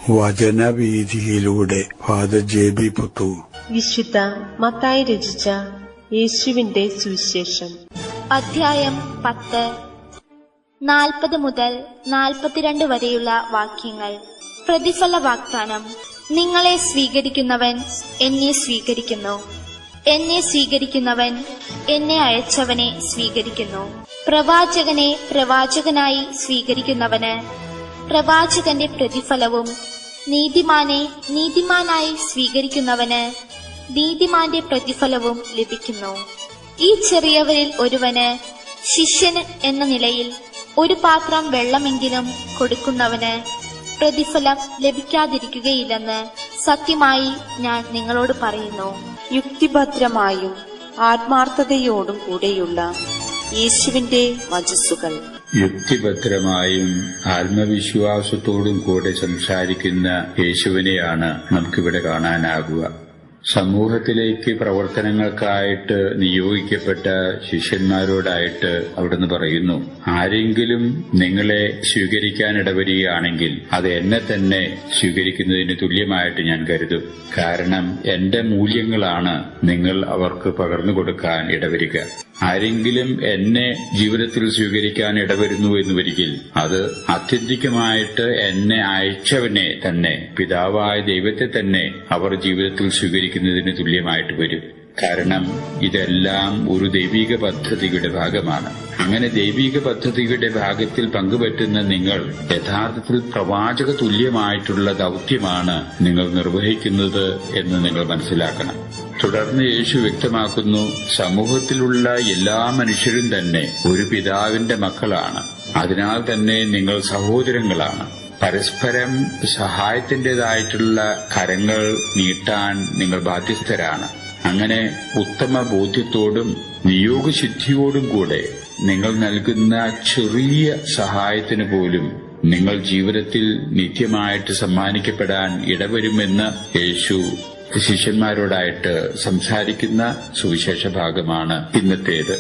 വചനവീഥിയിലൂടെ father ജെ.ബി. Puthur. വിശുദ്ധ മത്തായി രചിച്ച യേശുവിന്റെ സുവിശേഷം, അധ്യായം 10, 40 മുതൽ 42 വരെയുള്ള വാക്യങ്ങൾ. പ്രതിഫല വാഗ്ദാനം. നിങ്ങളെ സ്വീകരിക്കുന്നവൻ എന്നെ സ്വീകരിക്കുന്നു, എന്നെ സ്വീകരിക്കുന്നവൻ എന്നെ അയച്ചവനെ സ്വീകരിക്കുന്നു. പ്രവാചകനെ പ്രവാചകനായി സ്വീകരിക്കുന്നവന് പ്രവാചകന്റെ പ്രതിഫലവും, നീതിമാനെ നീതിമാനായി സ്വീകരിക്കുന്നവന് നീതിമാന്റെ പ്രതിഫലവും ലഭിക്കുന്നു. ഈ ചെറിയവരിൽ ഒരുവന് ശിഷ്യൻ എന്ന നിലയിൽ ഒരു പാത്രം വെള്ളമെങ്കിലും കൊടുക്കുന്നവന് പ്രതിഫലം ലഭിക്കാതിരിക്കുകയില്ലെന്ന് സത്യമായി ഞാൻ നിങ്ങളോട് പറയുന്നു. യുക്തിഭദ്രമായും ആത്മാർത്ഥതയോടും കൂടെയുള്ള യേശുവിന്റെ വചസ്സുകൾ. യുക്തിഭദ്രമായും ആത്മവിശ്വാസത്തോടും കൂടെ സംസാരിക്കുന്ന യേശുവിനെയാണ് നമുക്കിവിടെ കാണാനാകുക. സമൂഹത്തിലേക്ക് പ്രവർത്തനങ്ങൾക്കായിട്ട് നിയോഗിക്കപ്പെട്ട ശിഷ്യന്മാരോടായിട്ട് അവിടുന്ന് പറയുന്നു, ആരെങ്കിലും നിങ്ങളെ സ്വീകരിക്കാൻ ഇടവരികയാണെങ്കിൽ അത് എന്നെ തന്നെ സ്വീകരിക്കുന്നതിന് തുല്യമായിട്ട് ഞാൻ കരുതും. കാരണം എന്റെ മൂല്യങ്ങളാണ് നിങ്ങൾ അവർക്ക് പകർന്നു കൊടുക്കാൻ ഇടവരിക. ആരെങ്കിലും എന്നെ ജീവിതത്തിൽ സ്വീകരിക്കാൻ ഇടവരുന്നു എന്നുവരികിൽ അത് ആത്യന്തികമായിട്ട് എന്നെ അയച്ചവനെ തന്നെ, പിതാവായ ദൈവത്തെ തന്നെ അവർ ജീവിതത്തിൽ സ്വീകരിക്കുന്നതിന് തുല്യമായിട്ട് വരും. കാരണം ഇതെല്ലാം ഒരു ദൈവിക പദ്ധതിയുടെ ഭാഗമാണ്. അങ്ങനെ ദൈവിക പദ്ധതിയുടെ ഭാഗത്തിൽ പങ്കുപറ്റുന്ന നിങ്ങൾ യഥാർത്ഥത്തിൽ പ്രവാചക തുല്യമായിട്ടുള്ള ദൗത്യമാണ് നിങ്ങൾ നിർവഹിക്കുന്നത് എന്ന് നിങ്ങൾ മനസ്സിലാക്കണം. തുടർന്ന് യേശു വ്യക്തമാക്കുന്നു, സമൂഹത്തിലുള്ള എല്ലാ മനുഷ്യരും തന്നെ ഒരു പിതാവിന്റെ മക്കളാണ്. അതിനാൽ തന്നെ നിങ്ങൾ സഹോദരങ്ങളാണ്. പരസ്പരം സഹായത്തിൻ്റെതായിട്ടുള്ള കരങ്ങൾ നീട്ടാൻ നിങ്ങൾ ബാധ്യസ്ഥരാണ്. അങ്ങനെ ഉത്തമ ബോധ്യത്തോടും നിയോഗസിദ്ധിയോടും കൂടെ നിങ്ങൾ നൽകുന്ന ചെറിയ സഹായത്തിന് പോലും നിങ്ങൾ ജീവിതത്തിൽ നിത്യമായിട്ട് സമ്മാനിക്കപ്പെടാൻ ഇടവരുമെന്ന് യേശു ശിഷ്യന്മാരോടായിട്ട് സംസാരിക്കുന്ന സുവിശേഷ ഭാഗമാണ് ഇന്നത്തേത്.